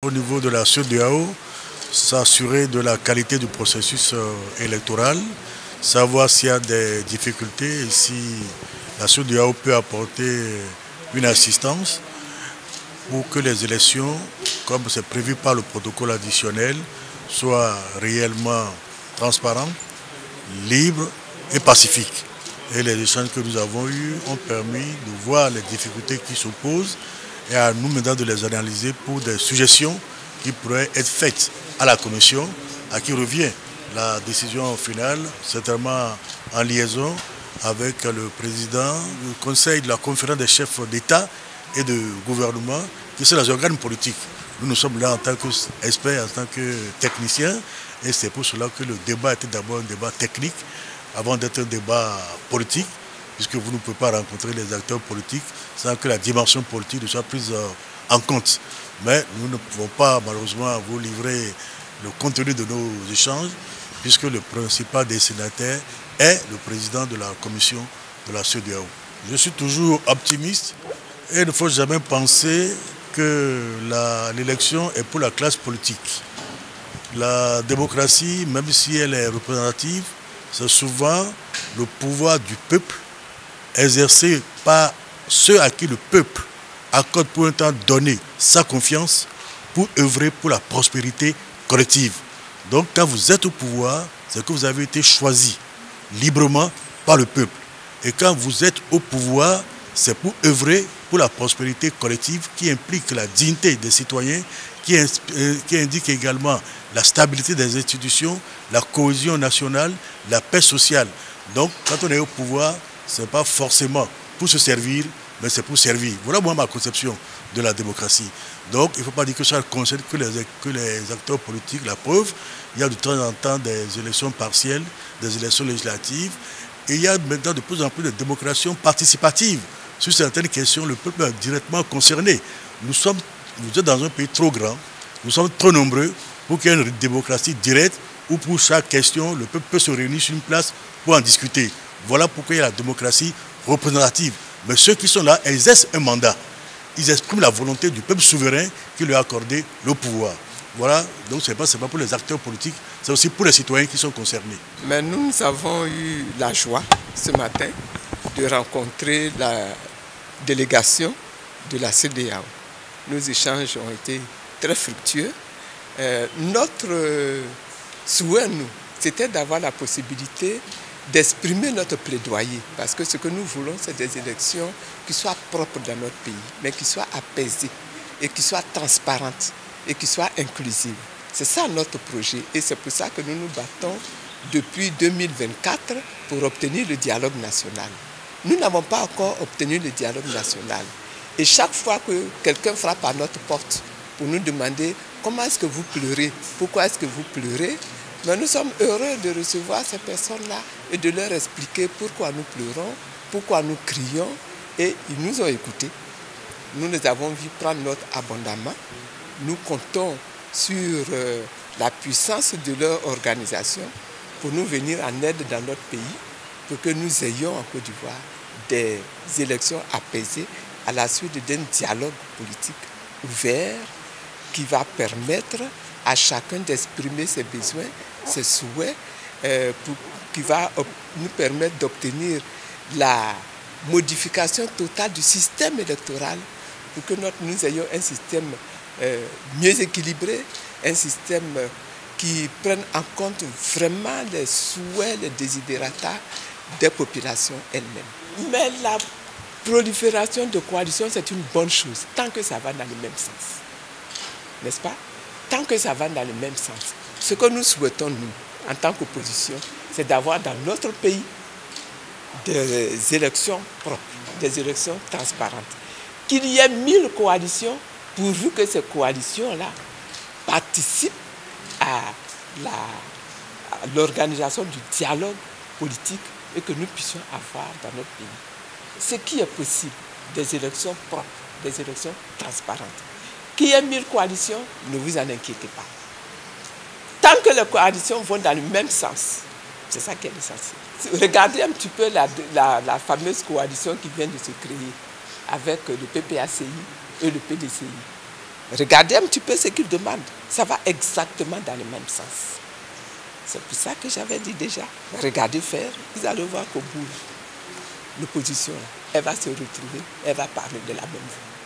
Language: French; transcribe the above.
au niveau de la CEDEAO, s'assurer de la qualité du processus électoral, savoir s'il y a des difficultés et si la CEDEAO peut apporter une assistance pour que les élections, comme c'est prévu par le protocole additionnel, soient réellement transparentes, libres et pacifiques. Et les échanges que nous avons eus ont permis de voir les difficultés qui s'opposent et à nous maintenant de les analyser pour des suggestions qui pourraient être faites à la Commission, à qui revient la décision finale, certainement en liaison avec le président du Conseil de la conférence des chefs d'État et de gouvernement, qui sont les organes politiques. Nous sommes là en tant qu'experts, en tant que techniciens, et c'est pour cela que le débat était d'abord un débat technique, avant d'être un débat politique, puisque vous ne pouvez pas rencontrer les acteurs politiques sans que la dimension politique soit prise en compte. Mais nous ne pouvons pas malheureusement vous livrer le contenu de nos échanges, puisque le principal destinataire est le président de la commission de la CEDEAO. Je suis toujours optimiste et il ne faut jamais penser que l'élection est pour la classe politique. La démocratie, même si elle est représentative, c'est souvent le pouvoir du peuple exercé par ceux à qui le peuple accorde pour un temps donné sa confiance pour œuvrer pour la prospérité collective. Donc quand vous êtes au pouvoir, c'est que vous avez été choisi librement par le peuple. Et quand vous êtes au pouvoir, c'est pour œuvrer pour la prospérité collective qui implique la dignité des citoyens, qui indique également la stabilité des institutions, la cohésion nationale, la paix sociale. Donc, quand on est au pouvoir, ce n'est pas forcément pour se servir, mais c'est pour servir. Voilà moi ma conception de la démocratie. Donc, il ne faut pas dire que ça concerne que les acteurs politiques. La preuve, il y a de temps en temps des élections partielles, des élections législatives, et il y a maintenant de plus en plus de démocratie participative. Sur certaines questions, le peuple est directement concerné. Vous êtes dans un pays trop grand, nous sommes trop nombreux pour qu'il y ait une démocratie directe où pour chaque question, le peuple peut se réunir sur une place pour en discuter. Voilà pourquoi il y a la démocratie représentative. Mais ceux qui sont là exercent un mandat. Ils expriment la volonté du peuple souverain qui lui a accordé le pouvoir. Voilà, donc ce n'est pas pour les acteurs politiques, c'est aussi pour les citoyens qui sont concernés. Mais nous avons eu la joie ce matin de rencontrer la délégation de la CEDEAO. Nos échanges ont été très fructueux. Notre souhait, nous, c'était d'avoir la possibilité d'exprimer notre plaidoyer. Parce que ce que nous voulons, c'est des élections qui soient propres dans notre pays, mais qui soient apaisées et qui soient transparentes et qui soient inclusives. C'est ça notre projet et c'est pour ça que nous nous battons depuis 2024 pour obtenir le dialogue national. Nous n'avons pas encore obtenu le dialogue national. Et chaque fois que quelqu'un frappe à notre porte pour nous demander comment est-ce que vous pleurez, pourquoi est-ce que vous pleurez, mais nous sommes heureux de recevoir ces personnes-là et de leur expliquer pourquoi nous pleurons, pourquoi nous crions, et ils nous ont écoutés. Nous les avons vus prendre note abondamment. Nous comptons sur la puissance de leur organisation pour nous venir en aide dans notre pays, pour que nous ayons en Côte d'Ivoire des élections apaisées à la suite d'un dialogue politique ouvert qui va permettre à chacun d'exprimer ses besoins, ses souhaits, qui va nous permettre d'obtenir la modification totale du système électoral pour que nous ayons un système mieux équilibré, un système qui prenne en compte vraiment les souhaits, les desiderata des populations elles-mêmes. Mais la prolifération de coalitions, c'est une bonne chose, tant que ça va dans le même sens. N'est-ce pas? Tant que ça va dans le même sens. Ce que nous souhaitons, nous, en tant qu'opposition, c'est d'avoir dans notre pays des élections propres, des élections transparentes. Qu'il y ait 1000 coalitions, pourvu que ces coalitions-là participent à l'organisation du dialogue politique et que nous puissions avoir dans notre pays ce qui est possible, des élections propres, des élections transparentes. Qu'il y ait 1000 coalitions, ne vous en inquiétez pas. Tant que les coalitions vont dans le même sens, c'est ça qui est essentiel. Regardez un petit peu la fameuse coalition qui vient de se créer avec le PPACI et le PDCI. regardez un petit peu ce qu'ils demandent. Ça va exactement dans le même sens. C'est pour ça que j'avais dit déjà, regardez faire, vous allez voir qu'au bout, l'opposition, elle va se retrouver, elle va parler de la même chose.